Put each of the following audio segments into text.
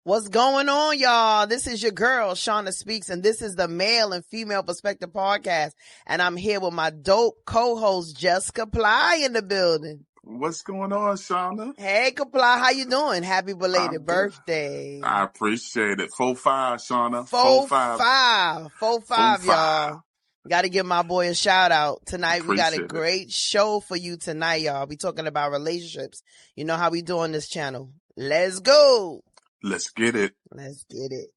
What's going on, y'all? This is your girl, Shauna Speaks, and this is the Male and Female Perspective Podcast. And I'm here with my dope co-host, Jessica Ply, in the building. What's going on, Shauna? Hey, Kapla, how you doing? Happy belated birthday. I appreciate it. 4-5, Shauna. 4-5. 4-5, y'all. Got to give my boy a shout out. Tonight, we got a great show for you tonight, y'all. We talking about relationships. You know how we do on this channel. Let's go. Let's get it. Let's get it.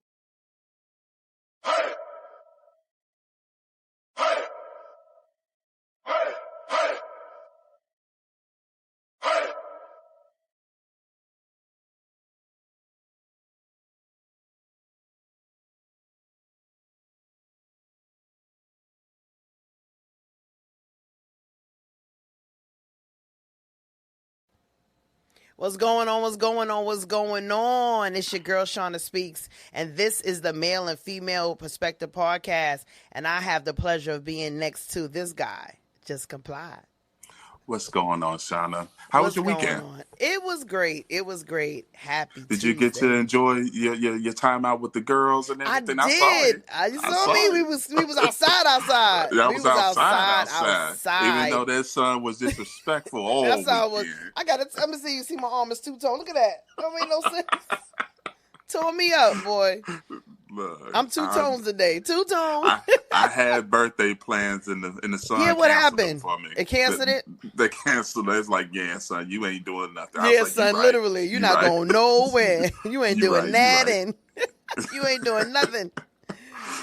What's going on? What's going on? What's going on? It's your girl, Shauna Speaks, and this is the Male and Female Perspective Podcast, and I have the pleasure of being next to this guy, Just Comply. What's going on, Shauna? How was your weekend? It was great. It was great. Happy Did Tuesday. you get to enjoy your time out with the girls and everything? I did. You saw me. We was outside. Yeah, I was outside. Even though that sun was disrespectful all That's how weekend. I got to. Let me see. You see my arm is two-tone. Look at that. Don't make no sense. Tore me up, boy. Look, I'm two tones today. Two tones. I had birthday plans in the sun. Yeah, what happened? For me. It canceled it? They canceled it. It's like, yeah, son, you ain't doing nothing. Yeah, son, literally. You're not going nowhere. You ain't doing nothing. You ain't doing nothing.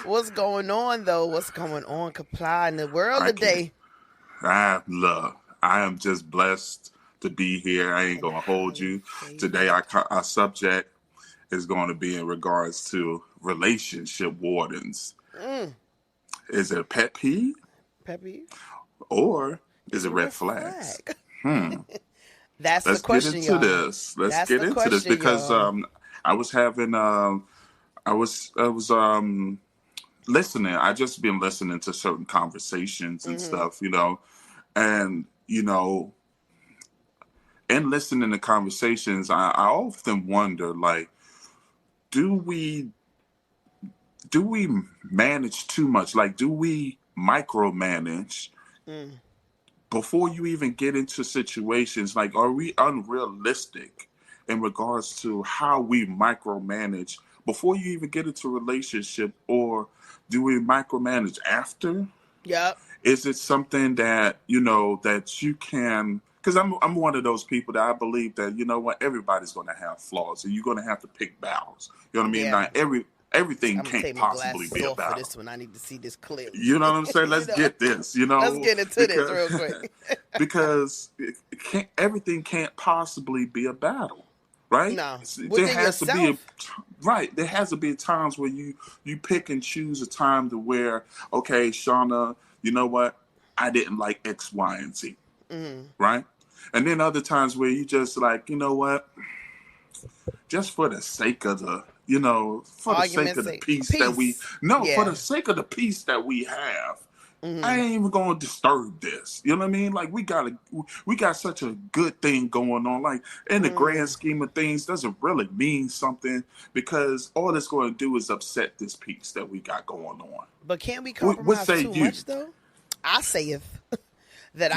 What's going on, though? What's going on, Comply, in the world today? I am just blessed to be here. I ain't going to hold you. Today, our subject is going to be in regards to relationship wardens. Is it a pet peeve? Pet peeve? Or is it red flags? That's the question, y'all. Let's get into this because I was having I was listening. I just been listening to certain conversations and stuff, and in listening to conversations, I often wonder, like, do we manage too much? Like, do we micromanage before you even get into situations? Like, are we unrealistic in regards to how we micromanage before you even get into a relationship, or do we micromanage after? Yep. Is it something that, that you can... Because I'm one of those people that I believe that, everybody's going to have flaws, and you're going to have to pick battles. You know what I mean? Yeah. Not everything can't possibly be a battle. For this one, I need to see this clearly. You know what I'm saying? Let's get this. Let's get into this real quick. Because everything can't possibly be a battle, right? No. There has to be there has to be times where you pick and choose a time to where, okay, Shauna, you know what? I didn't like X, Y, and Z. Right? And then other times where you just like, you know what? Just for the sake of the, for the sake of the peace that we... No, for the sake of the peace that we have, I ain't even going to disturb this. You know what I mean? Like, we got such a good thing going on. Like, in the grand scheme of things, doesn't really mean something, because all it's going to do is upset this peace that we got going on. But can't we compromise too much, though? I sayeth that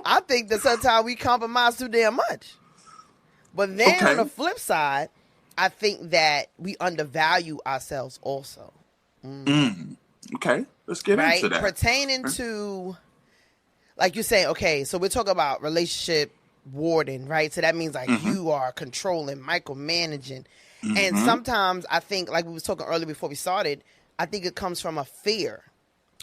I think that sometimes we compromise too damn much. But then on the flip side, I think that we undervalue ourselves also. Okay, let's get into that. Pertaining to, like you say, okay, so we're talking about relationship warden, right? So that means like you are controlling, micromanaging. And sometimes I think, like we was talking earlier before we started, I think it comes from a fear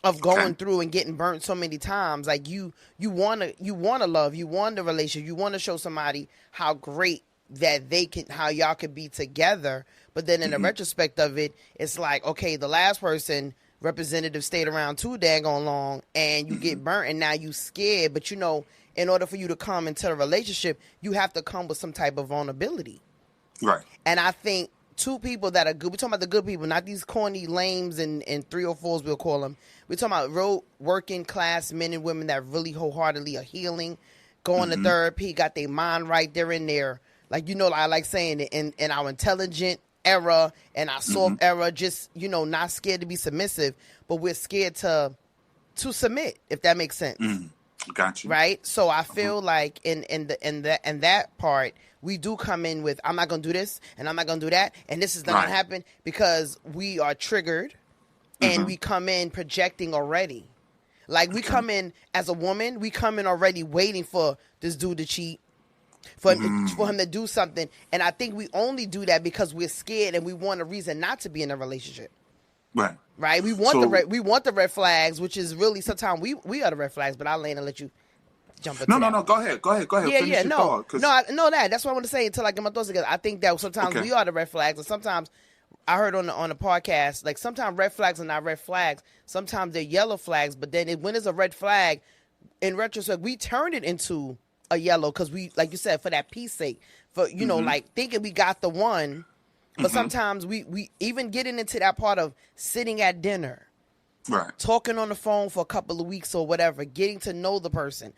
of going through and getting burnt so many times. Like you want to love, you want a relationship, you want to show somebody how great that how y'all could be together. But then in the retrospect of it, it's like, okay, the last person representative stayed around too daggone long, and you get burnt, and now you scared. But in order for you to come into a relationship, you have to come with some type of vulnerability. Right. And I think two people that are good, we're talking about the good people, not these corny lames and 304s, we'll call them. We're talking about real working class men and women that really wholeheartedly are healing, going to therapy, got their mind right. They're in their Like, I like saying it in our intelligent era and our soft era, just, not scared to be submissive, but we're scared to submit, if that makes sense. Got you. Right? So I feel like in that part, we do come in with, I'm not going to do this and I'm not going to do that. And this is not going to happen, because we are triggered and we come in projecting already. Like, we come in as a woman, we come in already waiting for this dude to cheat, for him to do something. And I think we only do that because we're scared and we want a reason not to be in a relationship. Right. We want the red flags, which is really sometimes we are the red flags. But I'll land and let you jump into No. Go ahead. Finish your thought, I know that. That's what I want to say until I get my thoughts together. I think that sometimes we are the red flags, and sometimes I heard on the podcast, like, sometimes red flags are not red flags. Sometimes they're yellow flags. But then when it's a red flag, in retrospect, we turn it into a yellow because we, like you said, for that peace sake, for like thinking we got the one. But sometimes we even getting into that part of sitting at dinner, talking on the phone for a couple of weeks or whatever, getting to know the person,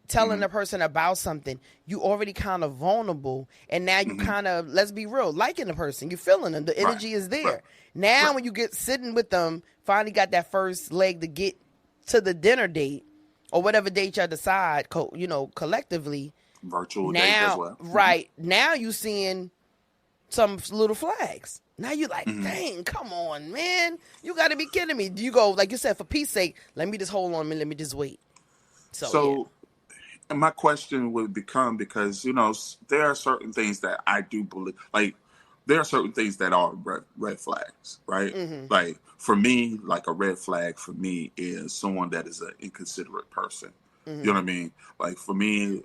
telling the person about something, you already kind of vulnerable. And now you kind of, let's be real, liking the person. You're feeling them. The energy is there. Now when you get sitting with them, finally got that first leg to get to the dinner date or whatever date y'all decide, collectively. Virtual date as well. Right. Now you seeing some little flags. Now you're like, dang, come on, man. You got to be kidding me. You go, like you said, for peace sake, let me just hold on a minute. Let me just wait. So and my question would become, because, there are certain things that I do believe, like, there are certain things that are red flags, right? Like, for me, like, a red flag for me is someone that is an inconsiderate person. You know what I mean? Like, for me,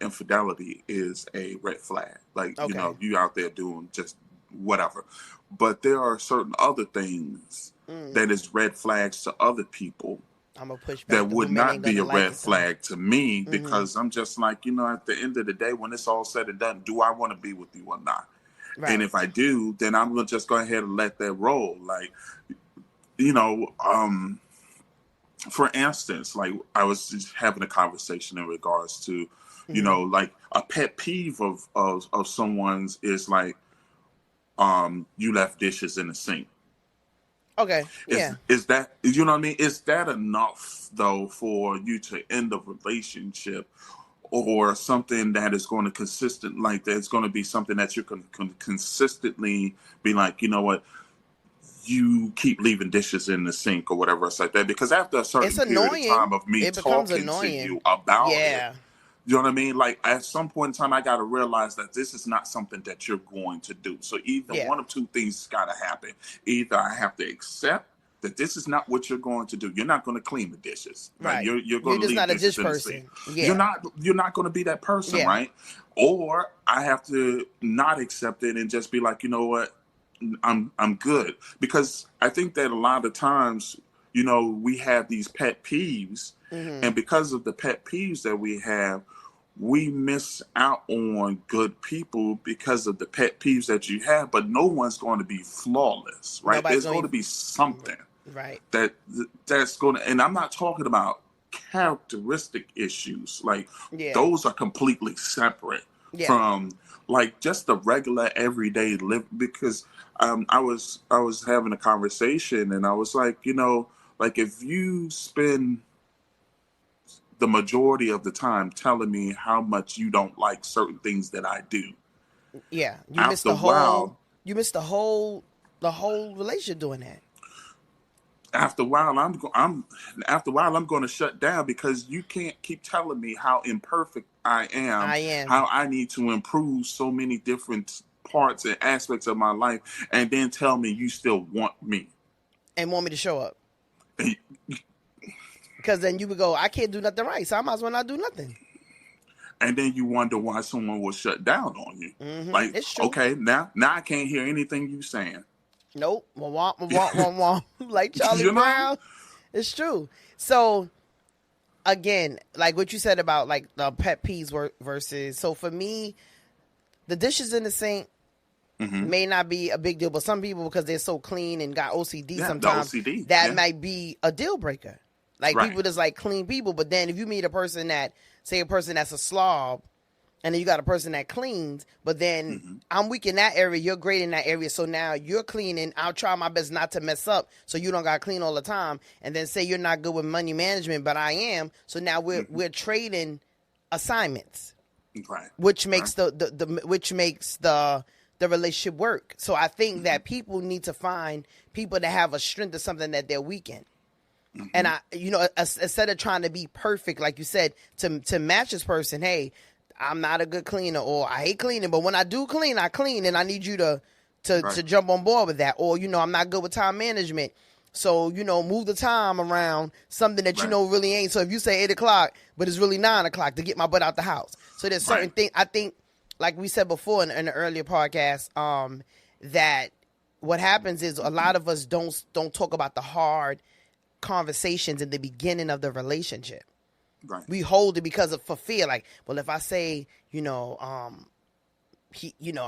infidelity is a red flag. Like, you out there doing just whatever. But there are certain other things that is red flags to other people I'm gonna push back. That would not be a red flag to me, because I'm just like, at the end of the day, when it's all said and done, do I want to be with you or not? Right. And if I do, then I'm going to just go ahead and let that roll. Like, for instance, like, I was just having a conversation in regards to, like, a pet peeve of someone's is like, you left dishes in the sink. Okay. Is that, you know what I mean? Is that enough, though, for you to end a relationship, or something that is going to that's going to be something that you can consistently be like, you know what, you keep leaving dishes in the sink or whatever else like that? Because after a certain period of time of me talking to you about it, you know what I mean? Like, at some point in time, I got to realize that this is not something that you're going to do. So either one of two things got to happen. Either I have to accept that this is not what you're going to do. You're not going to clean the dishes. Right. Like, you're going to leave not dishes a dish in person. the sink. You're not going to be that person, right? Or I have to not accept it and just be like, you know what, I'm good. Because I think that a lot of times, we have these pet peeves, and because of the pet peeves that we have, we miss out on good people because of the pet peeves that you have. But no one's going to be flawless, right? There's going to be something, right? That's going to, and I'm not talking about characteristic issues. Like, those are completely separate from, like, just the regular everyday live. Because I was having a conversation, and I was like, like, if you spend the majority of the time telling me how much you don't like certain things that I do, you miss the whole relationship doing that. After a while, I'm going to shut down, because you can't keep telling me how imperfect I am, how I need to improve so many different parts and aspects of my life, and then tell me you still want me and want me to show up. Because then you would go, I can't do nothing right, so I might as well not do nothing. And then you wonder why someone will shut down on you. Like, it's true. Okay, now I can't hear anything you saying. Nope. Like Charlie Brown. It's true. So, again, like what you said about, like, the pet peeves versus, so for me, the dishes in the sink may not be a big deal, but some people, because they're so clean and got OCD sometimes, that might be a deal breaker. Like, people just like clean people, but then if you meet a person that's a slob, And then you got a person that cleans, but then I'm weak in that area, you're great in that area. So now you're cleaning. I'll try my best not to mess up so you don't got to clean all the time. And then say you're not good with money management, but I am. So now we're trading assignments. Right. Which makes the relationship work. So I think that people need to find people that have a strength of something that they're weak in. And instead of trying to be perfect, like you said, to match this person, hey, I'm not a good cleaner, or I hate cleaning, but when I do clean, I clean, and I need you to jump on board with that. Or, I'm not good with time management. So, move the time around something that really ain't. So if you say 8 o'clock, but it's really 9 o'clock to get my butt out the house. So there's certain things, I think, like we said before in the earlier podcast, that what happens is a lot of us don't talk about the hard conversations in the beginning of the relationship. Right. We hold it for fear. Like, well, if I say, he, I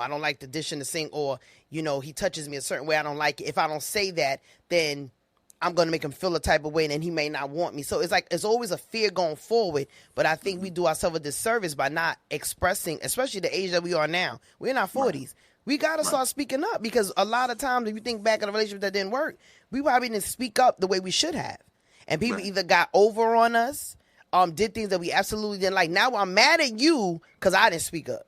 don't like the dish in the sink, or, he touches me a certain way, I don't like it. If I don't say that, then I'm going to make him feel a type of way, and then he may not want me. So it's always a fear going forward. But I think we do ourselves a disservice by not expressing, especially the age that we are now. We're in our 40s. Right. We got to start speaking up, because a lot of times, if you think back in a relationship that didn't work, we probably didn't speak up the way we should have. And people either got over on us, did things that we absolutely didn't like. Now I'm mad at you because I didn't speak up.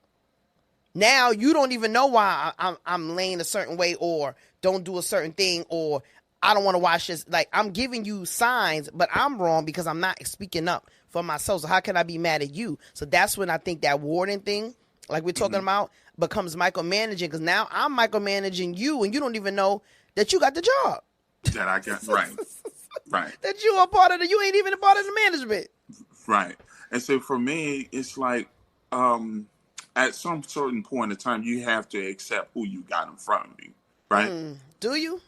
Now you don't even know why I'm laying a certain way, or don't do a certain thing, or I don't want to watch this. Like, I'm giving you signs, but I'm wrong because I'm not speaking up for myself. So how can I be mad at you? So that's when I think that Warden thing, like we're talking about, becomes micromanaging, because now I'm micromanaging you, and you don't even know that you got the job. That I got, right. That you are part of you ain't even a part of the management. Right. And so for me, it's like, at some certain point in time, you have to accept who you got in front of you, right? Do you?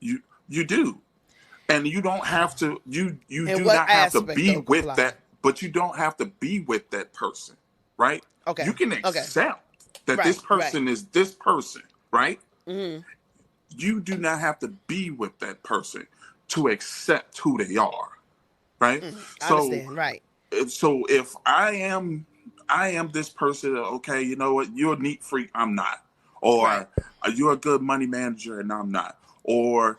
You do. And you don't have to, you do not have to be with that, but you don't have to be with that person, right? Okay. You can accept that this person is this person, right? You do not have to be with that person to accept who they are, right? I understand, right. So if I am this person, okay, you know what, you're a neat freak, I'm not. Or you're a good money manager and I'm not. Or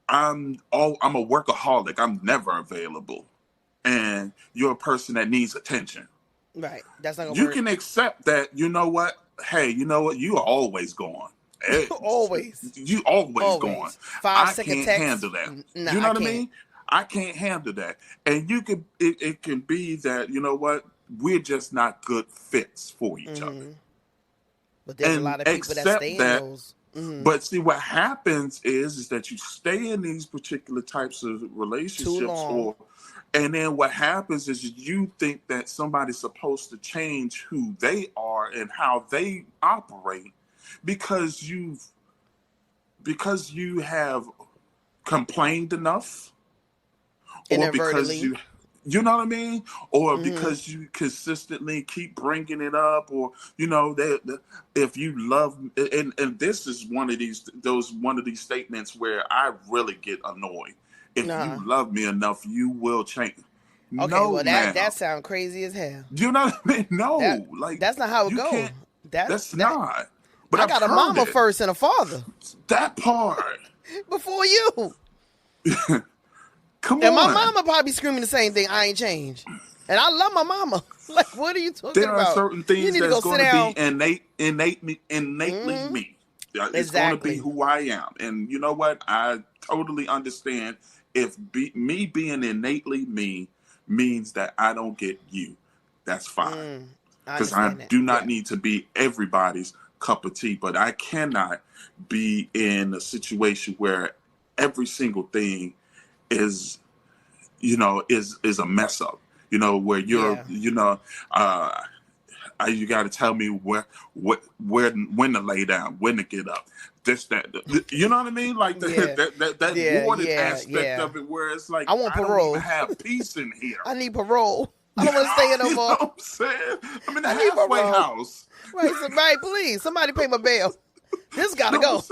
I'm a workaholic, I'm never available. And you're a person that needs attention. Right. That's not gonna you work. Can accept that, you know what, hey, you know what, you are always gone. Always. You always gone. 5-second I can't text. handle that. No, you know what I mean? I can't handle that. And it can be that, you know what, we're just not good fits for each other. But there's a lot of people that stay in those. But see, what happens is that you stay in these particular types of relationships, and then what happens is you think that somebody's supposed to change who they are and how they operate because you have complained enough, or because you know what I mean, or because you consistently keep bringing it up, or if you love, and this is one of these statements where I really get annoyed. If you love me enough, you will change. Okay, no, well that sounds crazy as hell. You know what I mean? No, that's not how it goes. That's not. But I got a mama first and a father. That part. Before you. Come on. And my mama probably screaming the same thing. I ain't changed. And I love my mama. Like, what are you talking about? There are certain things that's going to be innately me. It's going to be who I am. And you know what? I totally understand if me being innately me means that I don't get you. That's fine. Because I do not need to be everybody's cup of tea. But I cannot be in a situation where every single thing is a mess up, where you're, you got to tell me when to lay down, when to get up, this, that, you know what I mean? Like that Warden aspect of it, where it's like, I want parole. I don't even have peace in here. I need parole. I don't want to stay here no more. You know what I'm saying? I'm in the halfway house. Right, somebody, please, somebody pay my bail. This gotta go.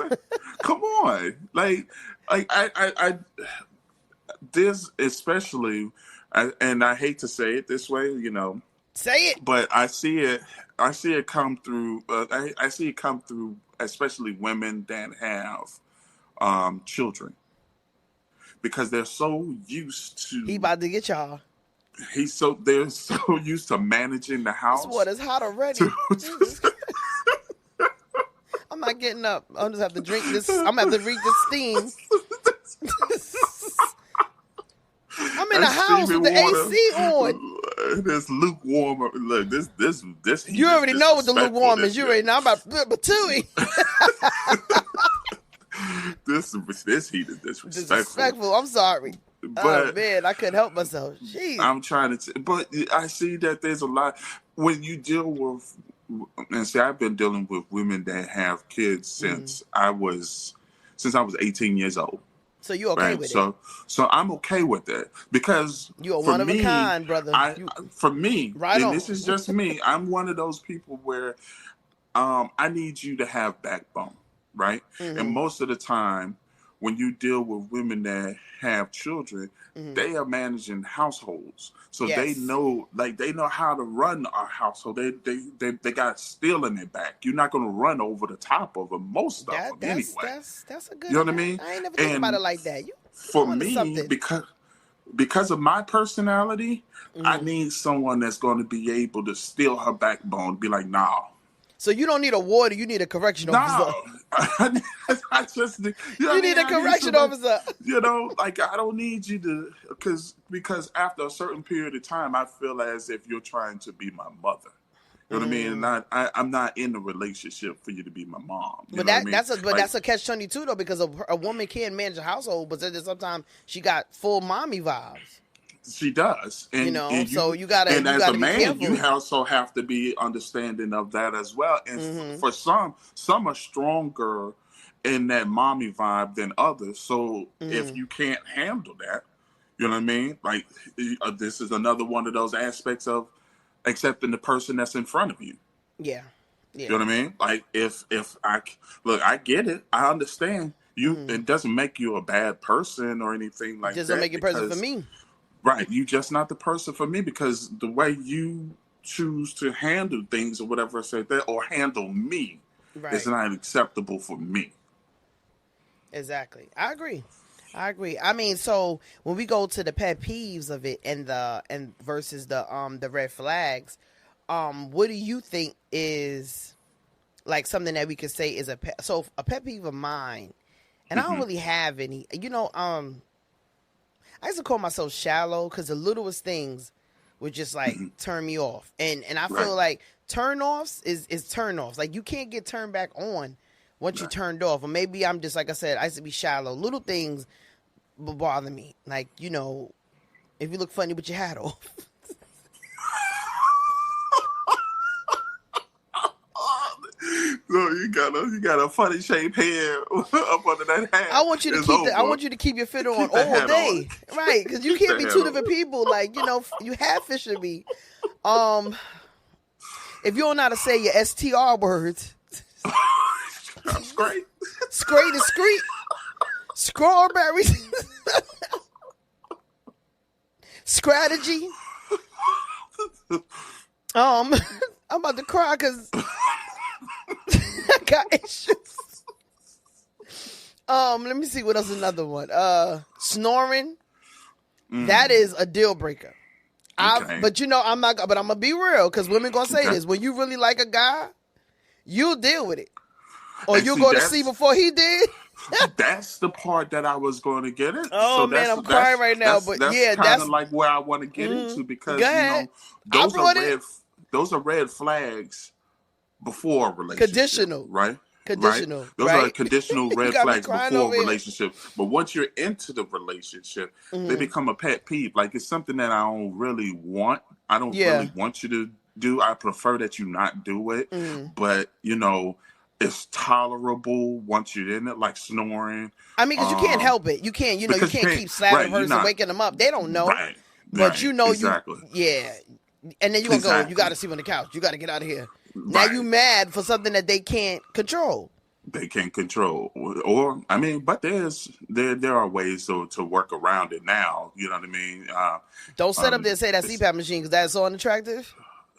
Come on, like I this especially, and I hate to say it this way, say it, but I see it I see it come through. I see it come through, especially women that have children, because they're so used to. He about to get y'all. They're so used to managing the house. This water's hot already. I'm not getting up. I'm just have to drink this. I'm gonna have to read the steam. I'm in the house with the AC on. This lukewarm. Look, this. You already know what the lukewarm is. You already know. I'm about Batui. This heat is disrespectful. Disrespectful. I'm sorry. But, oh man, I couldn't help myself. Jeez. I'm trying to, but I see that there's a lot when you deal with. And see, I've been dealing with women that have kids since I was 18 years old. So you okay with it? So I'm okay with it because you're one of a kind, brother. For me, right on. This is just me. I'm one of those people where I need you to have backbone, right? And most of the time, when you deal with women that have children, they are managing households. So they know how to run our household. They got steel in their back. You're not going to run over the top of them, most of them anyway. That's a good. You know what I mean? I ain't never think about it like that. For me, because of my personality, I need someone that's going to be able to steel her backbone. Be like, nah. So you don't need a warden, you need a correction officer. I just need a correction officer. I don't need you to, because after a certain period of time, I feel as if you're trying to be my mother. You know what I mean? And I'm not in a relationship for you to be my mom. But that's a catch-22 though, because a woman can manage a household, but then sometimes she got full mommy vibes. She does, and so you gotta. And as a man, be you also have to be understanding of that as well. And for some are stronger in that mommy vibe than others. So if you can't handle that, you know what I mean? Like this is another one of those aspects of accepting the person that's in front of you. Yeah. You know what I mean? Like if I get it, I understand you. It doesn't make you a bad person or anything like that. Just don't make you a person for me. Right, you just not the person for me because the way you choose to handle things or whatever I said that, or handle me, is not acceptable for me. Exactly, I agree. I mean, so when we go to the pet peeves of it and versus the red flags, what do you think is like something that we could say is a pet peeve of mine? And I don't really have any. I used to call myself shallow because the littlest things would just like turn me off. And I feel like turn-offs is turn-offs. Like you can't get turned back on once you turned off. Or maybe I'm just, like I said, I used to be shallow. Little things will bother me. Like, if you look funny with your hat off. No, you got a funny shaped head up under that hat. I want you to keep your filter on all day, right? Because you can't be two different people. Like you hatfishing me. If you don't know how to say your STR words, that's great. Scrate is screet. Strawberries. Strategy. I'm about to cry because I got issues. Let me see what else is another one. Snoring. That is a deal breaker. Okay. But I'm gonna be real because women gonna say this. When you really like a guy, you'll deal with it. Or you'll go to sleep before he did. That's the part that I was going to get into. Oh, man, I'm crying right now. But that's kind of like where I want to get into because, those are red flags before a relationship. Conditional. Right? Conditional. Right? Those are conditional red flags before a relationship. But once you're into the relationship, they become a pet peeve. Like it's something that I don't really want. I don't really want you to do. I prefer that you not do it. But, it's tolerable once you're in it, like snoring. I mean, because you can't help it. You can't, you can't keep slapping her and waking them up. They don't know. Right. But exactly. And then you're going to go, you got to sleep on the couch. You got to get out of here. Now you mad for something that they can't control. They can't control. But there are ways to work around it now. You know what I mean? Don't set up there and say that CPAP machine because that's so unattractive.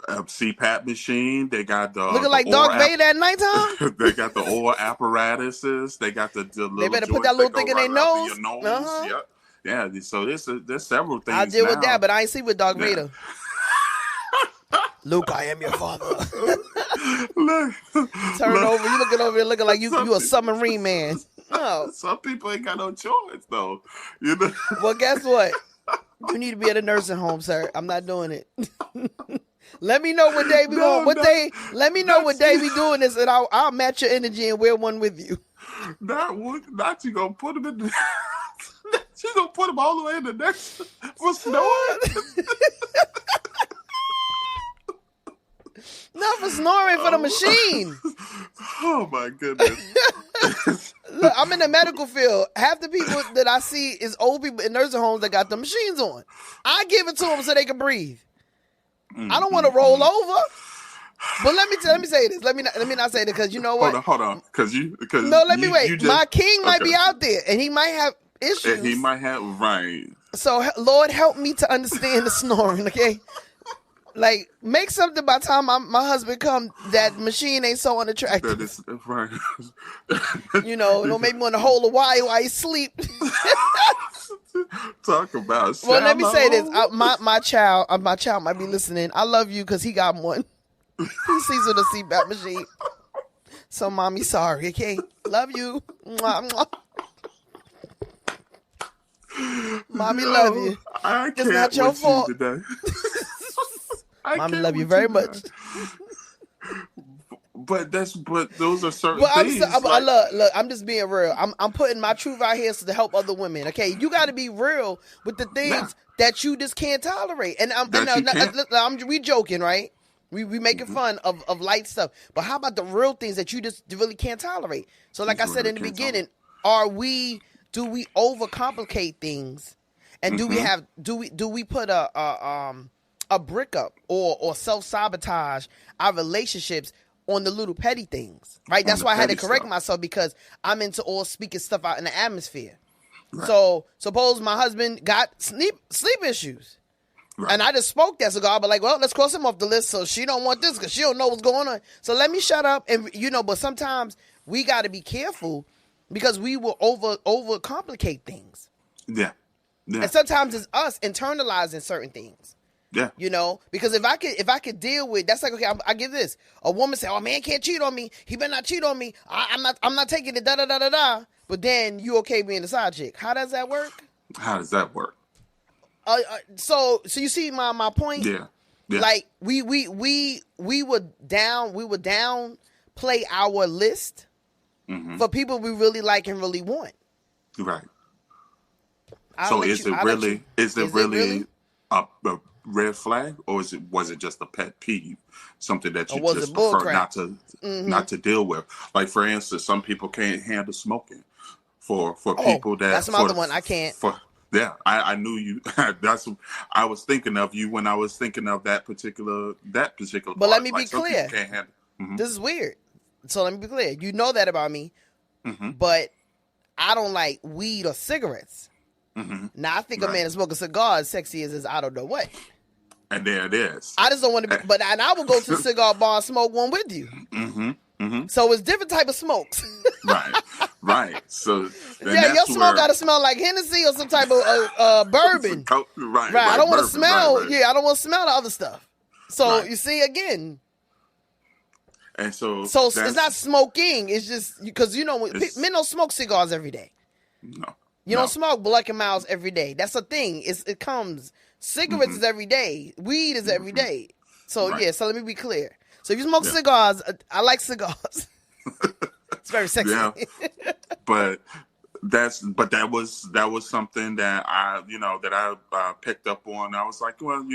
CPAP machine. They got looking like Darth Vader at nighttime. They got the oil apparatuses. They got the little They better joints put that little that go thing in their right up in nose. your nose. Uh-huh. Yeah. So there's several things. I deal now. with that, but I ain't see with Darth Vader. Luke, I am your father. Turn over. You looking over here looking like you a submarine man. No. Some people ain't got no choice though. You know. Well, guess what? You need to be at a nursing home, sir. I'm not doing it. Let me know what day we Let me know what day we doing this, and I'll match your energy and wear one with you. Not you gonna put them in the. She's gonna put them all the way in the next for snoring. Not for snoring, for the machine. Oh my goodness. Look, I'm in the medical field. Half the people that I see is old people in nursing homes that got the machines on. I give it to them so they can breathe. I don't want to roll over. But let me say this. Let me not say this, because you know what? Hold on. Let me wait. My king might be out there, and he might have issues. He might have, right. So Lord, help me to understand the snoring. Okay. Like, make something by the time my husband come, that machine ain't so unattractive. That is right. Don't make me want to hold a wire while he sleep. Talk about shallow. Well, let me say this. My child might be listening. I love you because he got one. He sees with a CPAP machine. So, mommy, sorry, okay? Love you. Mwah, mwah. Mommy, love you. It's not your fault. Today. Mommy, love you very much. But those are certain things. Look, I'm just being real. I'm putting my truth out here to help other women. Okay, you got to be real with the things that you just can't tolerate. And we joking, right? We making fun of light stuff. But how about the real things that you just really can't tolerate? So, like I said in the beginning, do we overcomplicate things? And do we put a brick up or self-sabotage our relationships on the little petty things, right? That's why I had to correct myself, because I'm into all speaking stuff out in the atmosphere. Right. So suppose my husband got sleep issues. Right. And I just spoke that, so God, but like, well, let's cross him off the list, so she don't want this because she don't know what's going on. So let me shut up. And but sometimes we got to be careful, because we will overcomplicate things. Yeah. And sometimes it's us internalizing certain things. Yeah. Because if I could deal with, that's like, okay, I give this. A woman say, "Oh, man can't cheat on me. He better not cheat on me. I'm not taking it, da da da da da." But then you okay being a side chick. How does that work? So you see my point? Yeah. Like we would downplay our list for people we really like and really want. Right. So is it really a red flag, or was it just a pet peeve, something that you just prefer not to deal with? Like, for instance, some people can't handle smoking. For people that's another one I can't. I knew you. I was thinking of you when I was thinking of that particular. But part. Let me be clear. Can't handle. This is weird. So let me be clear. You know that about me, but I don't like weed or cigarettes. Now I think a man is smoking cigars sexy as I don't know what. And there it is. I just don't want to be, and I will go to the cigar bar and smoke one with you. So it's different type of smokes. Right. So your smoke got to smell like Hennessy or some type of bourbon. Right. I don't want to smell. Right. Yeah, I don't want to smell the other stuff. So you see again. And so it's not smoking. It's just because men don't smoke cigars every day. No. You don't smoke Black and Miles every day. That's a thing. It comes. Cigarettes is every day. Weed is every day. So so let me be clear. So if you smoke cigars, I like cigars. It's very sexy. Yeah. But that was something that I picked up on. I was like, well,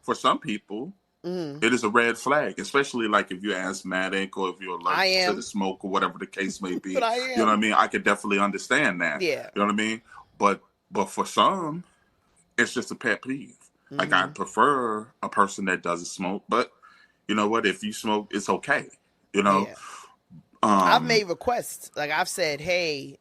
for some people, it is a red flag, especially like if you're asthmatic or if you're allergic to the smoke or whatever the case may be. But I am. You know what I mean? I could definitely understand that. Yeah. You know what I mean? But for some, it's just a pet peeve. Like, I prefer a person that doesn't smoke, but you know what? If you smoke, it's okay. Yeah. I've made requests. Like, I've said, hey,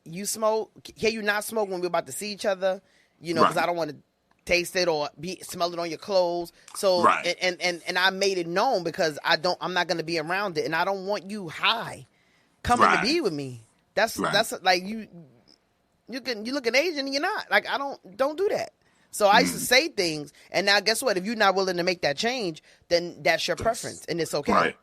you smoke? Can you not smoke when we're about to see each other? Because I don't want to taste it or smell it on your clothes. So Right. and I made it known because I'm not gonna be around it, and I don't want you high coming to be with me. That's like you looking Asian and you're not. Like I don't do that. So I used to say things, and now guess what? If you're not willing to make that change, then that's your preference, and it's okay. Right.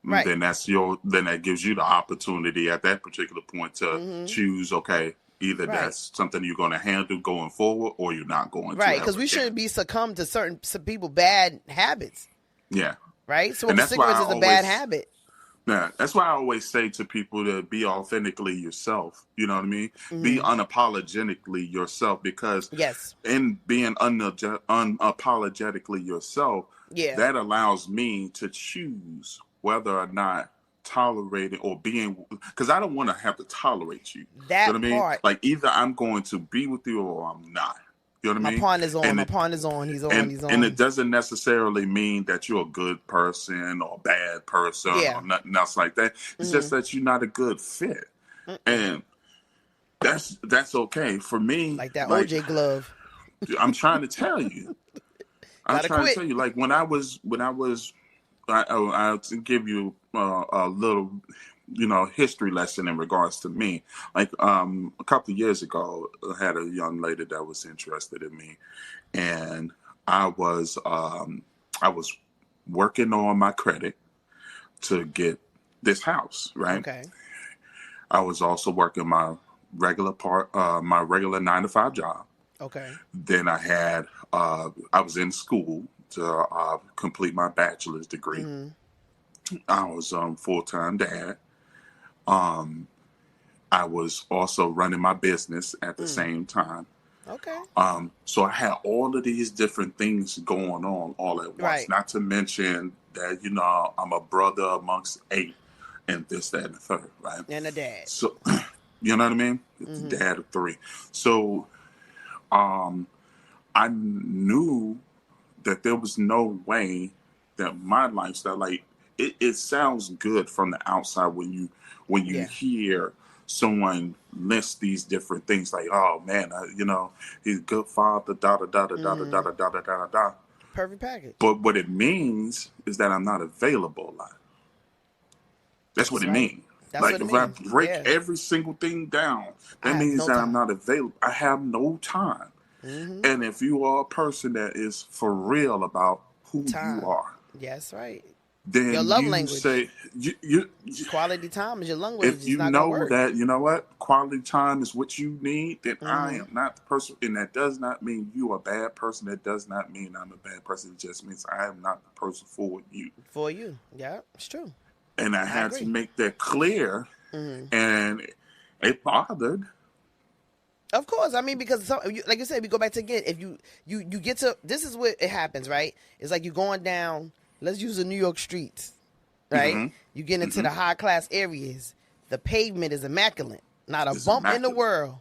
Right. Then that gives you the opportunity at that particular point to choose. Okay, either that's something you're going to handle going forward, or you're not going to. Right, because we shouldn't be succumbed to some people bad habits. Yeah. Right. So cigarettes is a bad habit. Yeah, that's why I always say to people to be authentically yourself. You know what I mean? Be unapologetically yourself, because in being unapologetically yourself, that allows me to choose whether or not tolerating or being, because I don't want to have to tolerate you. That you know what I mean? part. Like either I'm going to be with you or I'm not. You know what I mean? My pawn is on. My pawn is on. He's on. He's on. And it doesn't necessarily mean that you're a good person or a bad person or nothing else like that. It's just that you're not a good fit. And that's okay. For me, like that OJ glove. I'm trying to tell you. To tell you, like when I was I'll give you a little, history lesson in regards to me. Like a couple of years ago, I had a young lady that was interested in me, and I was working on my credit to get this house, right? Okay. I was also working my regular 9-to-5 job. Okay. Then I had I was in school to complete my bachelor's degree. I was full-time dad. I was also running my business at the same time. Okay. So I had all of these different things going on all at once. Right. Not to mention that, I'm a brother amongst 8 and this, that, and the third, right? And a dad. So, you know what I mean? It's a dad of 3. So I knew that there was no way that my lifestyle, like it sounds good from the outside when you hear someone list these different things, like, oh man, he's a good father, da da da da da da da da da da da. Perfect package. But what it means is that I'm not available a lot. That's what it means. Like if I break every single thing down, that means that I'm not available. I have no time. And if you are a person that is for real about who you are, yes, right. Then your love you language. Say you quality time is your language. If you know that, you know what, quality time is what you need, then I am not the person, and that does not mean you are a bad person. That does not mean I'm a bad person. It just means I am not the person for you. For you, yeah, it's true. And I had to make that clear, and it bothered. Of course, I mean, because like you said, we go back to again. If you get to, this is what it happens, right? It's like you're going down. Let's use the New York streets, right? You get into the high class areas. The pavement is immaculate, not a bump in the world.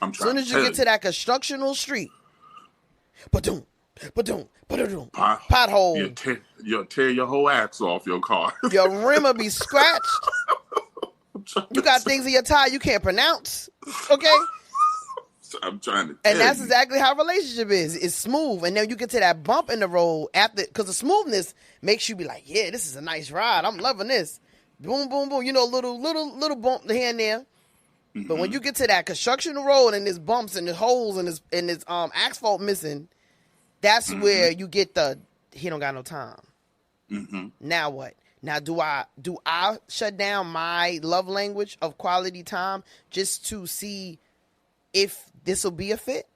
As soon as you get to that constructional street, ba-doom, pothole. You'll tear your whole axe off your car. Your rim will be scratched. You got things in your tire you can't pronounce. Okay. I'm trying to and that's exactly how a relationship is. It's smooth. And then you get to that bump in the road after, because the smoothness makes you be like, yeah, this is a nice ride. I'm loving this. Boom, boom, boom. Little bump here and there. But when you get to that construction road and there's bumps and there's holes and there's asphalt missing, that's where you get he don't got no time. Now what? Now do I shut down my love language of quality time just to see if this will be a fit?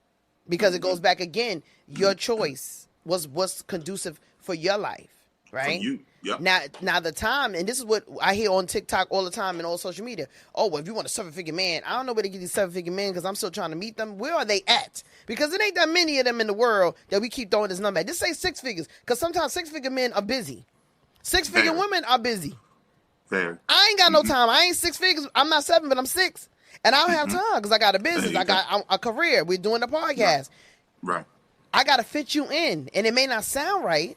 Because it goes back again, your choice was what's conducive for your life, right? For you, yeah. Now the time, and this is what I hear on TikTok all the time and all social media. Oh, well, if you want a 7-figure man, I don't know where to get these 7-figure men because I'm still trying to meet them. Where are they at? Because it ain't that many of them in the world that we keep throwing this number at. Just say 6 figures, because sometimes 6-figure men are busy. 6-figure women are busy. Fair. I ain't got no time. I ain't 6 figures. I'm not 7, but I'm 6. And I don't have time because I got a business. I got a career. We're doing the podcast. Right. I got to fit you in. And it may not sound right,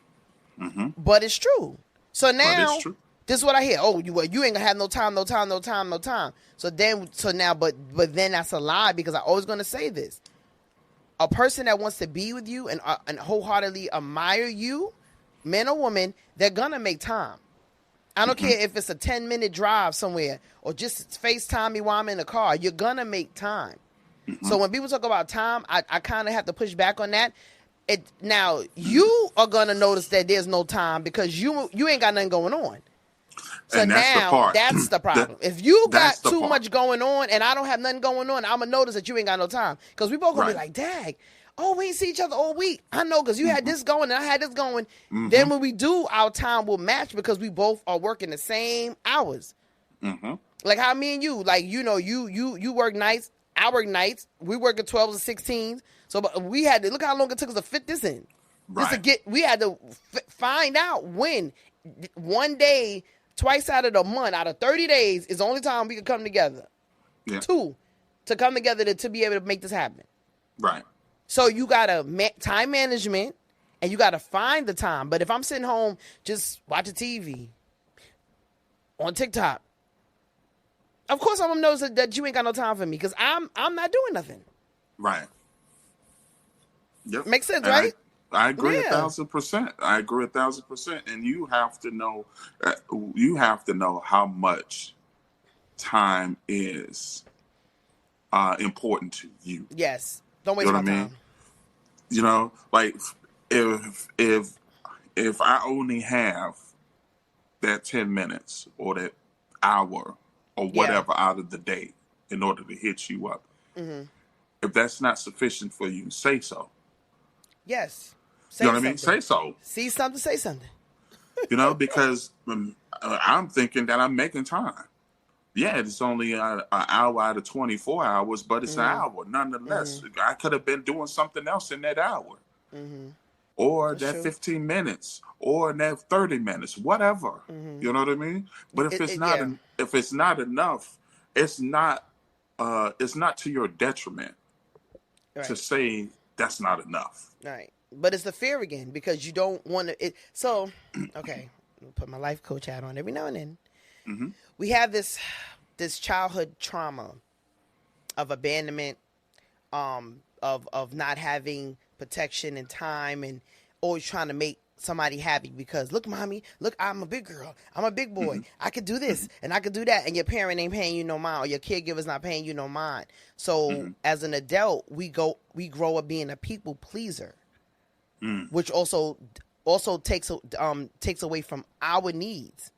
but it's true. So now, this is what I hear. Oh, you ain't going to have no time. So now, but then that's a lie, because I always going to say this. a person that wants to be with you and wholeheartedly admire you, man or woman, they're gonna make time. I don't care if it's a 10-minute drive somewhere or just FaceTime me while I'm in the car. You're gonna make time. So when people talk about time, I kind of have to push back on that. Now you are gonna notice that there's no time because you ain't got nothing going on. So and that's now the part. that's the problem. If you got too part. much going on and I don't have nothing going on, I'm gonna notice that you ain't got no time because we both gonna be like, "Dag, oh, we ain't see each other all week." I know because you had this going and I had this going. Then when we do, our time will match because we both are working the same hours. Like how me and you, like you work nights, I work nights. We work at 12s and 16s. So but we had to look how long it took us to fit this in. Right. We had to find out when one day. Twice out of the month, out of 30 days, is the only time we could come together. Yeah. 2, to come together to be able to make this happen. Right. So you got to time management, and you got to find the time. But if I'm sitting home just watching TV, on TikTok, of course I'm going to notice that you ain't got no time for me because I'm not doing nothing. Right. Yep. Makes sense, and right? I agree 1,000%. I agree 1,000%. And you have to know, how much time is important to you. Yes. Don't waste my time. You know, like if I only have that 10 minutes or that hour or whatever out of the day in order to hit you up, if that's not sufficient for you, say so. Yes. You know what I mean? Say so. See something, say something. You know, because I'm thinking that I'm making time. Yeah, it's only an hour out of 24 hours, but it's an hour. Nonetheless, I could have been doing something else in that hour. Or that's that 15 minutes, or that 30 minutes, whatever. You know what I mean? But if it's not enough, it's not to your detriment to say that's not enough. Right. But it's the fear again because you don't want to. So, okay, I'll put my life coach hat on every now and then. We have this childhood trauma of abandonment, of not having protection and time, and always trying to make somebody happy because look, mommy, look, I'm a big girl, I'm a big boy, I could do this and I could do that, and your parent ain't paying you no mind, or your caregiver's not paying you no mind. So as an adult, we grow up being a people pleaser. Which also takes away from our needs.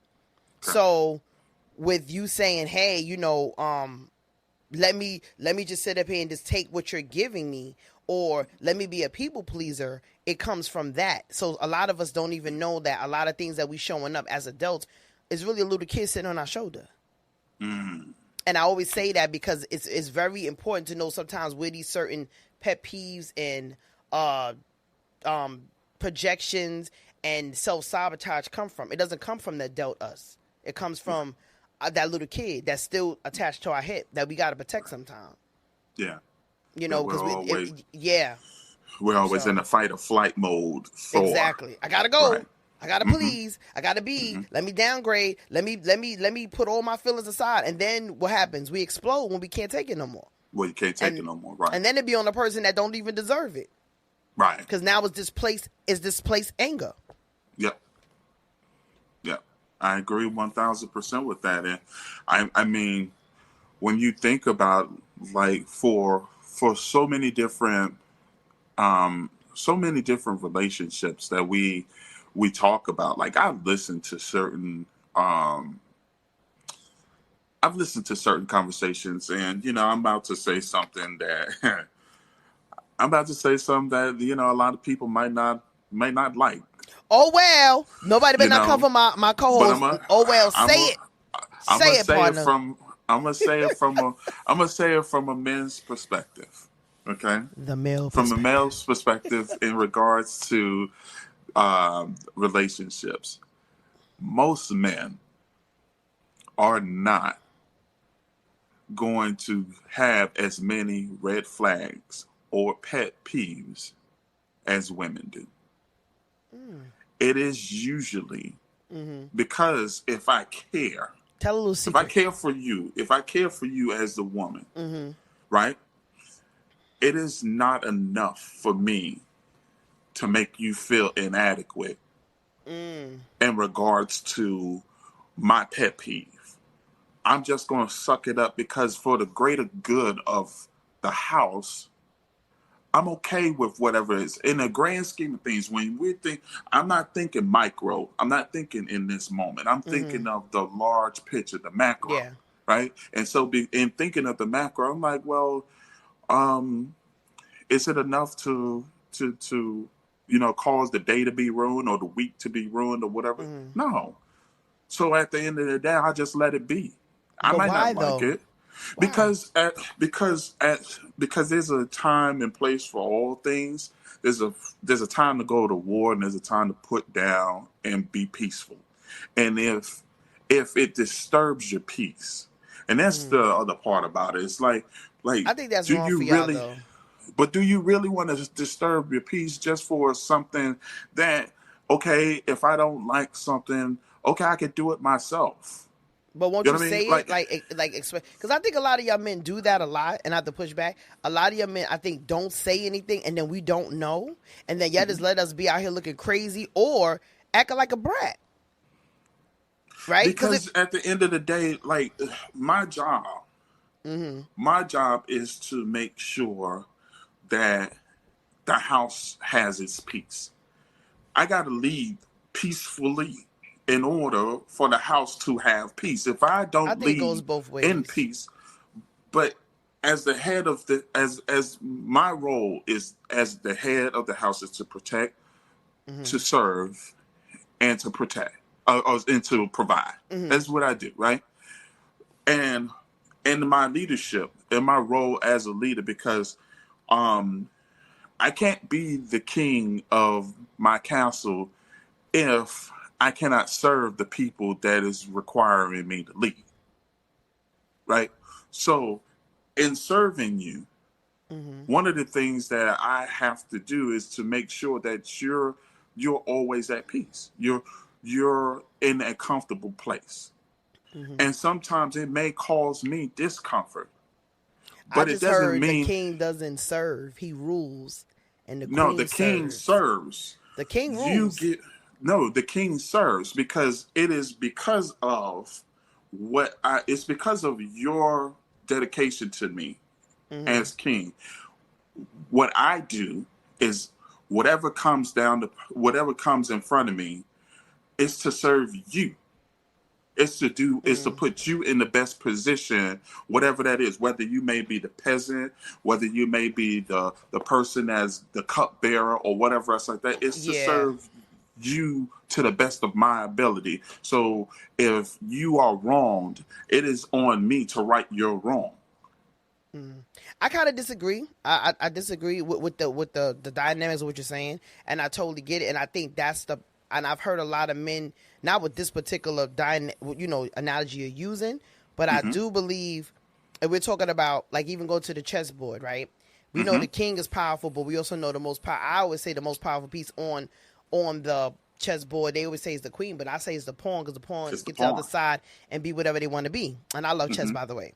So with you saying, hey, let me just sit up here and just take what you're giving me, or let me be a people pleaser, it comes from that. So a lot of us don't even know that a lot of things that we showing up as adults is really a little kid sitting on our shoulder. And I always say that because it's very important to know sometimes where these certain pet peeves and projections and self-sabotage come from. It doesn't come from the adult us. It comes from that little kid that's still attached to our hip that we got to protect sometimes. Yeah. Because we're always in a fight or flight mode. Exactly. I got to go. Right. I got to please. I got to be. Let me downgrade. Let me put all my feelings aside. And then what happens? We explode when we can't take it no more. Well, you can't take it no more. Right. And then it be on a person that don't even deserve it. Right. Because now it's displaced anger. Yep. I agree 1,000% with that. And I mean, when you think about like for so many different relationships that we talk about, like I've listened to certain conversations, and I'm about to say something that a lot of people might not like. Oh well, nobody better not come for my co-host. Say it, partner. I'm gonna say it from a men's perspective. Okay, from a male's perspective in regards to relationships. Most men are not going to have as many red flags or pet peeves as women do. It is usually because if I care, tell a little secret. If I care for you as the woman, right? it is not enough for me to make you feel inadequate in regards to my pet peeve. I'm just going to suck it up because for the greater good of the house, I'm okay with whatever it is. In the grand scheme of things, when we think, I'm not thinking micro. I'm not thinking in this moment. I'm thinking of the large picture, the macro, Yeah. right? And so in thinking of the macro, I'm like, well, is it enough to cause the day to be ruined or the week to be ruined or whatever? No. So at the end of the day, I just let it be. I But might why, not like though? it Why? because there's a time and place for all things. There's a time to go to war and there's a time to put down and be peaceful. And if it disturbs your peace, and that's the other part about it, it's like I think that's do wrong you for y'all, really? though. But do you really want to disturb your peace just for something that, okay, if I don't like something, okay, I could do it myself. But won't You you know what I say mean? it because I think a lot of y'all men do that a lot, and I have to push back. A lot of y'all men, I think, don't say anything, and then we don't know, and then y'all just let us be out here looking crazy or acting like a brat, right? Because at the end of the day, like my job is to make sure that the house has its peace. I got to lead peacefully in order for the house to have peace. If I don't I think lead it goes both ways. in peace, but as the head of the as my role is as the head of the house is to protect, to serve, and to protect, and to provide. That's what I do, right? And in my leadership, in my role as a leader, because I can't be the king of my castle if I cannot serve the people that is requiring me to lead. Right? So in serving you, one of the things that I have to do is to make sure that you're always at peace. You're in a comfortable place. And sometimes it may cause me discomfort. But I it just doesn't heard the mean king doesn't serve; he rules, and the no, queen the king serves. serves. The king You rules. get no, the king serves because it is because of it's because of your dedication to me as king. What I do is whatever comes in front of me is to serve you. It's to put you in the best position, whatever that is, whether you may be the peasant, whether you may be the person as the cupbearer or whatever else like that. It's to serve you to the best of my ability. So if you are wronged, it is on me to right your wrong. I kind of disagree. I disagree with the dynamics of what you're saying, and I totally get it. And I think and I've heard a lot of men, not with this particular analogy you're using, but I do believe, and we're talking about like even go to the chessboard, right? We know the king is powerful, but we also know the most I always say the most powerful piece on the chessboard. They always say it's the queen, but I say it's the pawn because the pawn get to the other side and be whatever they want to be. And I love chess, by the way.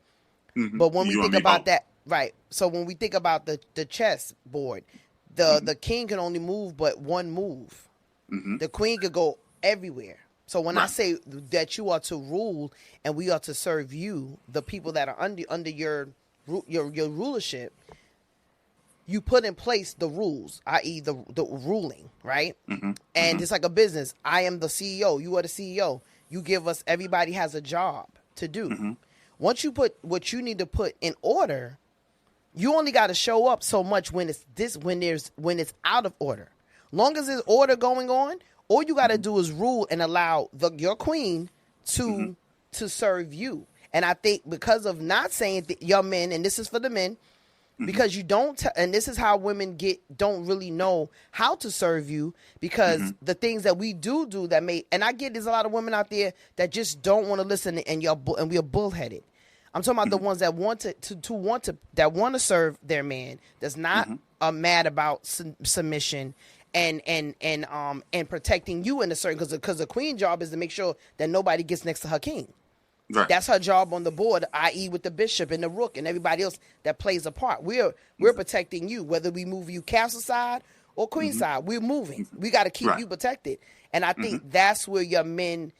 But when we think about that, right? So when we think about the chess board, the king can only move but one move. The queen could go everywhere. So when I say that you are to rule and we are to serve you, the people that are under your rulership, you put in place the rules, i.e. the ruling, right? And it's like a business. I am the CEO. You are the CEO. You give us. Everybody has a job to do. Once you put what you need to put in order, you only got to show up so much when it's out of order. Long as there's order going on, all you got to do is rule and allow your queen to serve you. And I think because of not saying your men, and this is for the men, because you don't, and this is how women don't really know how to serve you, because the things that we do that and I get there's a lot of women out there that just don't want to listen, and we are bullheaded. I'm talking about the ones that want to serve their man, that's not mad about submission and protecting you in a certain, because the queen job is to make sure that nobody gets next to her king. Right. That's her job on the board, i.e. with the bishop and the rook and everybody else that plays a part. We're protecting you, whether we move you castle side or queen side. We're moving. We got to keep you protected. And I think that's where your men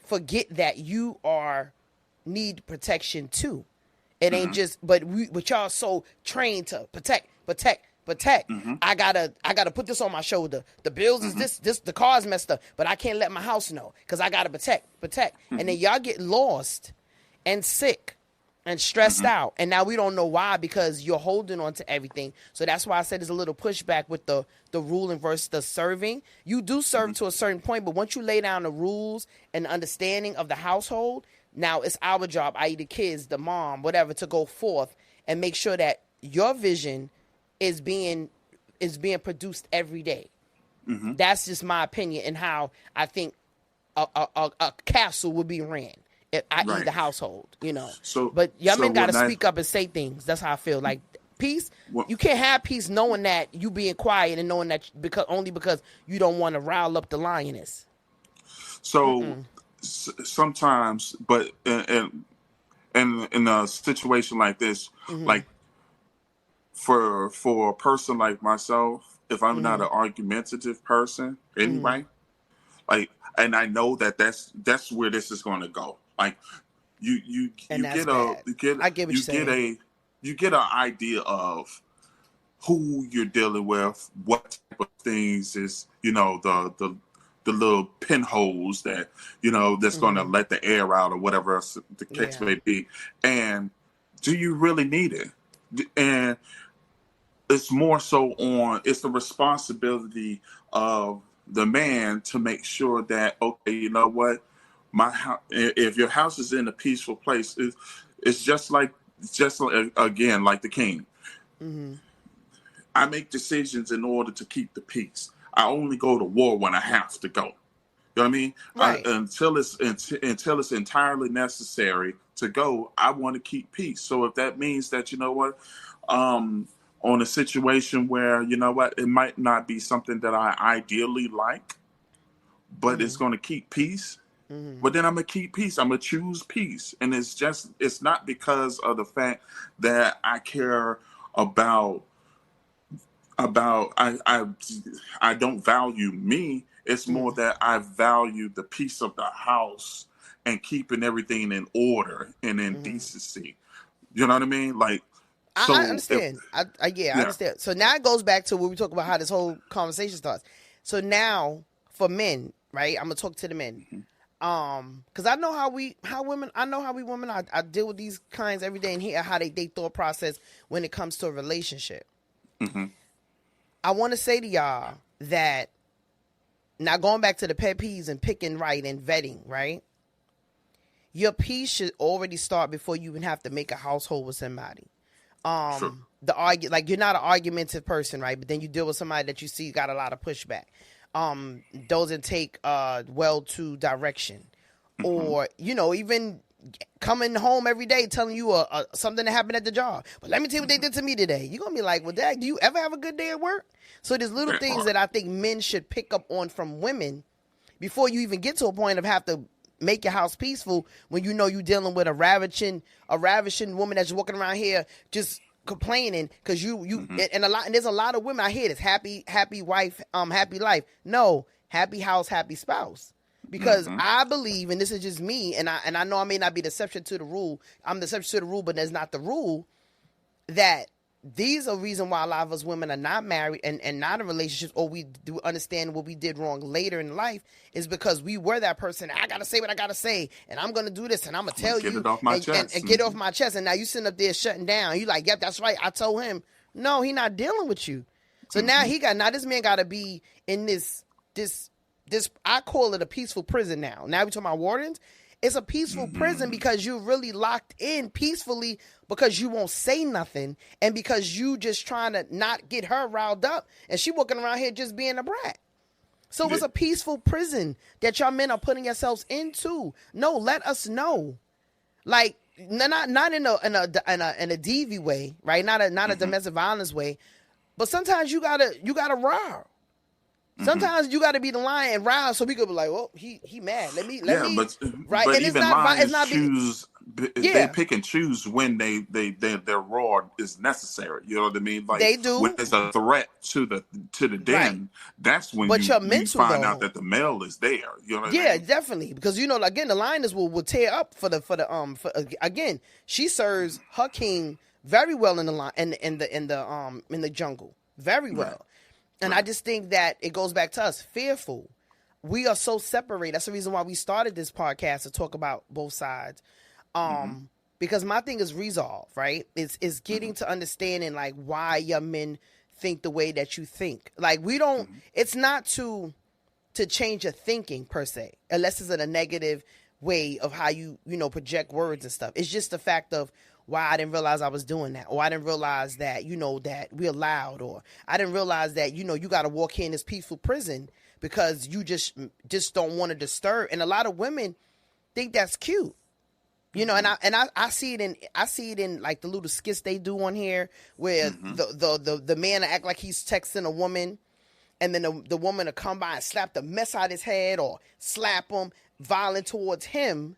forget that you need protection too. It ain't just, but y'all so trained to protect. I gotta put this on my shoulder. The bills is this, the car's messed up, but I can't let my house know because I gotta protect. And then y'all get lost and sick and stressed out. And now we don't know why, because you're holding on to everything. So that's why I said there's a little pushback with the ruling versus the serving. You do serve to a certain point, but once you lay down the rules and the understanding of the household, now it's our job, i.e. the kids, the mom, whatever, to go forth and make sure that your vision is being produced every day. That's just my opinion and how I think a castle would be ran, i.e. the household, you know. But y'all men got to speak up and say things. That's how I feel. Like peace, you can't have peace knowing that you being quiet and knowing that because you don't want to rile up the lioness. So sometimes, but in a situation like this, like for a person like myself, if I'm not an argumentative person anyway, like, and I know that that's where this is going to go. Like you get an idea of who you're dealing with, what type of things is, you know, the little pinholes that, you know, that's going to let the air out or whatever else the case may be. And do you really need it? And it's more so it's the responsibility of the man to make sure that, okay, you know what, if your house is in a peaceful place, it's just again, like the king. I make decisions in order to keep the peace. I only go to war when I have to go. You know what I mean? Right. Until it's entirely necessary to go, I want to keep peace. So if that means that, you know what, on a situation where, you know what, it might not be something that I ideally like, but it's going to keep peace. But then I'm going to keep peace. I'm going to choose peace. And it's not because of the fact that I care about I don't value me. It's more that I value the peace of the house and keeping everything in order and in decency. You know what I mean? Like, so I understand. I understand. So now it goes back to where we talk about how this whole conversation starts. So now for men, right? I'm gonna talk to the men, because I know how we women. I deal with these kinds every day and hear how they thought process when it comes to a relationship. I want to say to y'all that now going back to the pet peeves and picking right and vetting, right? Your peace should already start before you even have to make a household with somebody. Like you're not an argumentative person, right? But then you deal with somebody that you see got a lot of pushback. Doesn't take well to direction, or you know, even coming home every day telling you something that happened at the job. But let me tell you what they did to me today. You're gonna be like, well, Dad, do you ever have a good day at work? So there's little things that I think men should pick up on from women before you even get to a point of have to make your house peaceful, when you know you're dealing with a ravishing woman that's walking around here just complaining because and there's a lot of women I hear this happy wife, happy life. No, happy house, happy spouse. Because I believe, and this is just me, and I know I may not be the exception to the rule. I'm the exception to the rule, but that's not the rule. That these are reason why a lot of us women are not married and not in relationships, or we do understand what we did wrong later in life, is because we were that person. I gotta say what I gotta say, and I'm gonna do this, and I'm gonna tell you, it off my chest. And get off my chest. And now you sitting up there shutting down. You like, yep, that's right. I told him. No, he not dealing with you. So now this man gotta be in this. I call it a peaceful prison now. Now we talking about wardens. It's a peaceful prison because you're really locked in peacefully, because you won't say nothing and because you just trying to not get her riled up, and she walking around here just being a brat. So it's a peaceful prison that y'all men are putting yourselves into. No, let us know, like not in a DV way, right? Not a domestic violence way, but sometimes you gotta roar. Sometimes you got to be the lion and round so we could be like, well, he mad. Let me right. But And it's even not lions it's not choose. They pick and choose when their roar is necessary. You know what I mean? Like they do. when there's a threat to the den, right. That's when but you find out that the male is there. You know what I mean? Definitely, because again, the lioness will tear up for again. She serves her king very well in the jungle, very well. Right. And I just think that it goes back to us fearful. We are so separated. That's the reason why we started this podcast to talk about both sides. Because my thing is resolve, right? It's getting to understanding like why your men think the way that you think. Like we don't. It's not to change your thinking per se, unless it's in a negative way of how you project words and stuff. It's just the fact of why I didn't realize I was doing that, or I didn't realize that that we're loud, or I didn't realize that you got to walk here in this peaceful prison because you just don't want to disturb. And a lot of women think that's cute. And I see it in like the little skits they do on here where the man act like he's texting a woman, and then the woman will come by and slap the mess out of his head or slap him violent towards him.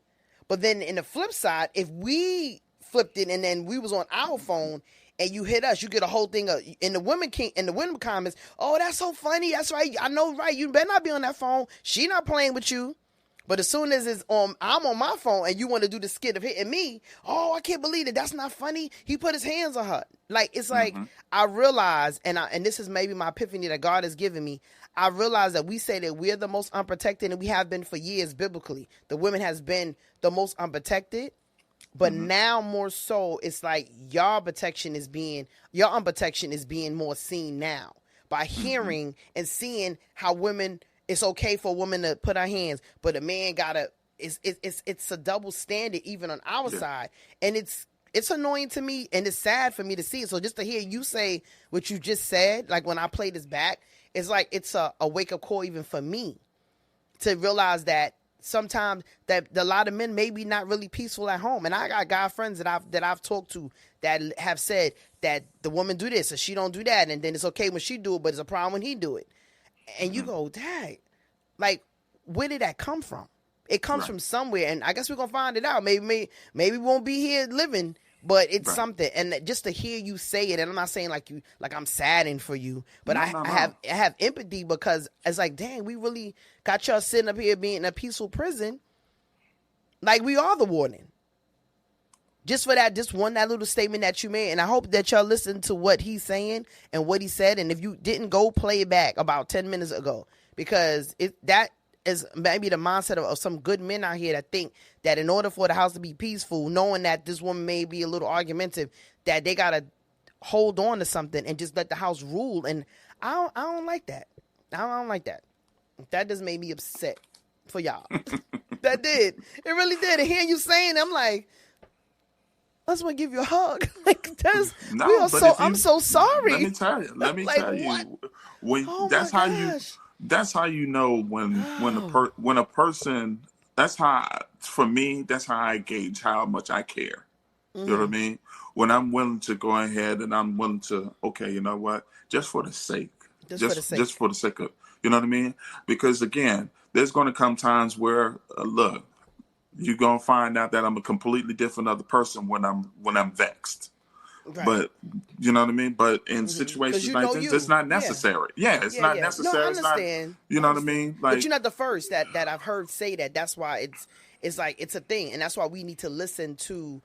But then in the flip side, if we flipped it and then we was on our phone and you hit us, you get a whole thing of in the women comments. Oh, that's so funny. That's right. I know, right? You better not be on that phone. She not playing with you. But as soon as I'm on my phone and you want to do the skit of hitting me, oh, I can't believe it. That's not funny. He put his hands on her. Like, it's like, I realize, and this is maybe my epiphany that God has given me. I realize that we say that we're the most unprotected, and we have been for years biblically. The women has been the most unprotected. But now more so, it's like your unprotection is being more seen now by hearing and seeing how women. It's okay for a woman to put her hands, but a man gotta. It's a double standard even on our side, and it's annoying to me, and it's sad for me to see it. So just to hear you say what you just said, like when I play this back, it's like it's a wake up call even for me to realize that sometimes that a lot of men may be not really peaceful at home, and I got guy friends that I've talked to that have said that the woman do this or she don't do that, and then it's okay when she do it, but it's a problem when he do it. And you go, dang, like, where did that come from? It comes from somewhere, and I guess we're going to find it out. Maybe we won't be here living, but it's something. And just to hear you say it, and I'm not saying like I'm saddened for you, but I have empathy because it's like, dang, we really got y'all sitting up here being in a peaceful prison. Like, we are the warden. Just for that, that little statement that you made. And I hope that y'all listen to what he's saying and what he said. And if you didn't, go play it back about 10 minutes ago, because that is maybe the mindset of some good men out here that think that in order for the house to be peaceful, knowing that this woman may be a little argumentative, that they got to hold on to something and just let the house rule. And I don't like that. I don't like that. That just made me upset for y'all. That did. It really did. And hearing you saying, I'm like, I just want to give you a hug. Like, I'm so sorry. Let me tell you. Like, tell you. When that's how you know when a person. That's how, for me, that's how I gauge how much I care. You know what I mean? When I'm willing to go ahead and I'm willing to, okay, you know what? Just for the sake. Just for the sake of, you know what I mean? Because again, there's going to come times where look. You're gonna find out that I'm a completely different other person when I'm vexed. Right. But you know what I mean? But in situations like this, it's not necessary. It's not necessary. No, I understand. It's not, you know what I mean? Like, but you're not the first that I've heard say that. That's why it's like it's a thing, and that's why we need to listen to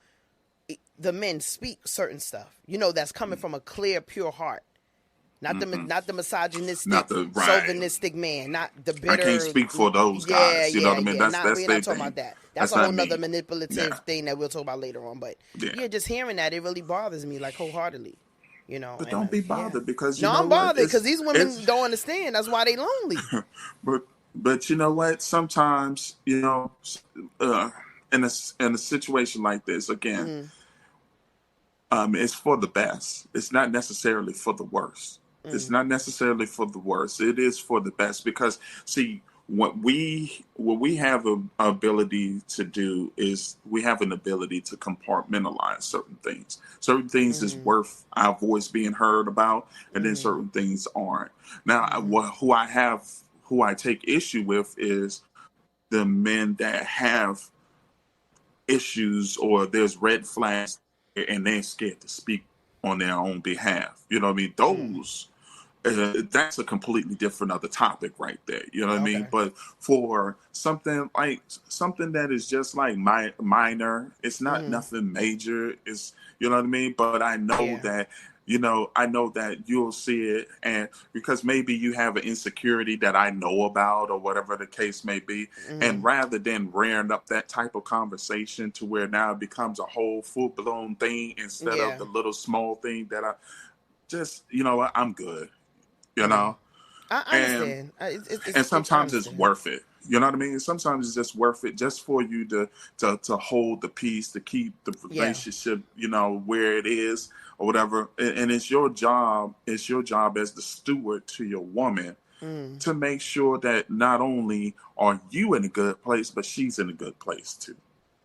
the men speak certain stuff. That's coming from a clear, pure heart. Not the misogynistic, chauvinistic man, not the bitter. I can't speak for those guys. You know what I mean? We're not talking about that. That's a whole nother manipulative thing that we'll talk about later on. But just hearing that, it really bothers me, like, wholeheartedly. But don't be bothered because I'm bothered because these women don't understand. That's why they lonely. but you know what? Sometimes in a situation like this, again, it's for the best. It's not necessarily for the worst. It's not necessarily for the worst. It is for the best because, see, what we have an ability to do is we have an ability to compartmentalize certain things. Certain things is worth our voice being heard about, and then certain things aren't. Now, who I take issue with is the men that have issues or there's red flags and they're scared to speak on their own behalf. You know what I mean? Those that's a completely different other topic right there. You know what I mean? But for something that is just like minor, it's not nothing major. It's, you know what I mean? But I know that, I know that you'll see it, and because maybe you have an insecurity that I know about or whatever the case may be. And rather than rearing up that type of conversation to where now it becomes a whole full blown thing instead of the little small thing that I just, I'm good. I understand. And sometimes it's worth it. You know what I mean? Sometimes it's just worth it just for you to hold the peace, to keep the relationship, where it is or whatever. And it's your job. It's your job as the steward to your woman to make sure that not only are you in a good place, but she's in a good place too.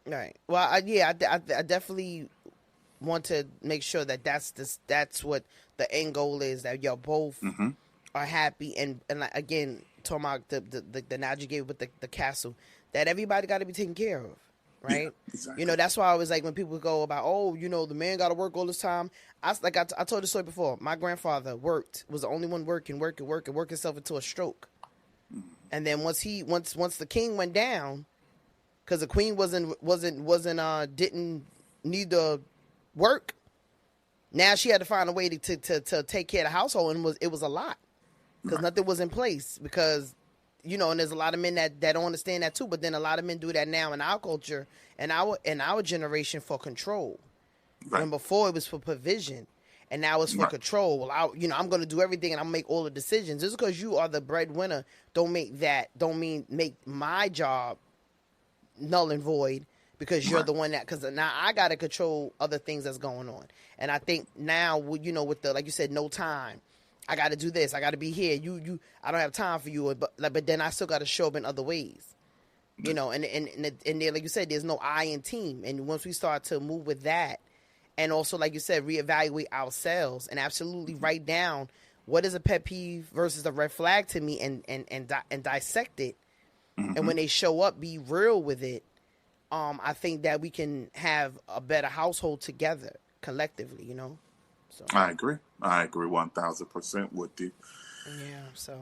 Right. Well, I definitely want to make sure that that's what the end goal is, that y'all both are happy, and like, again, talking about the analogy you gave with the castle, that everybody got to be taken care of, right? Yeah, exactly. That's why I was like, when people go about, the man got to work all this time. I told the story before. My grandfather was the only one working himself into a stroke, and then once the king went down, because the queen didn't need the work. Now she had to find a way to take care of the household, and it was a lot because nothing was in place. Because and there's a lot of men that don't understand that too. But then a lot of men do that now in our culture and our generation for control. Right. When before it was for provision, and now it's for control. Well, I'm going to do everything and I'm make all the decisions. Just because you are the breadwinner, don't mean make my job null and void. Because you're the one because now I got to control other things that's going on. And I think now, with the, like you said, no time. I got to do this. I got to be here. I don't have time for you. But then I still got to show up in other ways. And there, like you said, there's no I in team. And once we start to move with that, and also, like you said, reevaluate ourselves and absolutely write down what is a pet peeve versus a red flag to me, and dissect it. And when they show up, be real with it. I think that we can have a better household together, collectively, So I agree 1,000% with you. Yeah. So,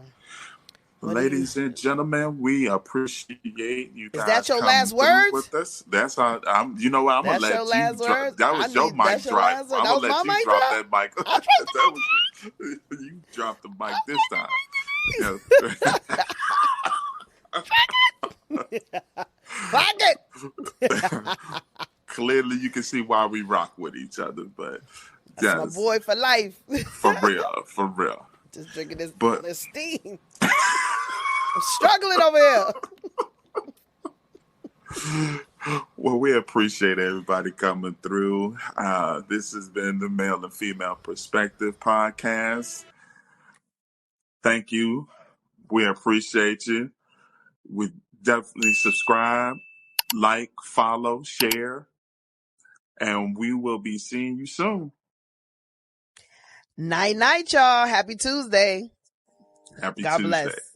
ladies and gentlemen, we appreciate you guys. Is that your last words with us? That's how I'm. I'm gonna let you. That was your mic drop. I'm gonna let you drop that mic. You dropped the mic this time. Fuck it. Clearly, you can see why we rock with each other, but that's my boy for life. For real. Just drinking this steam. I'm struggling over here. Well, we appreciate everybody coming through. This has been the Male and Female Perspective Podcast. Thank you. We appreciate you. We definitely subscribe, like, follow, share, and we will be seeing you soon. Night, y'all. Happy Tuesday. Happy Tuesday. God bless.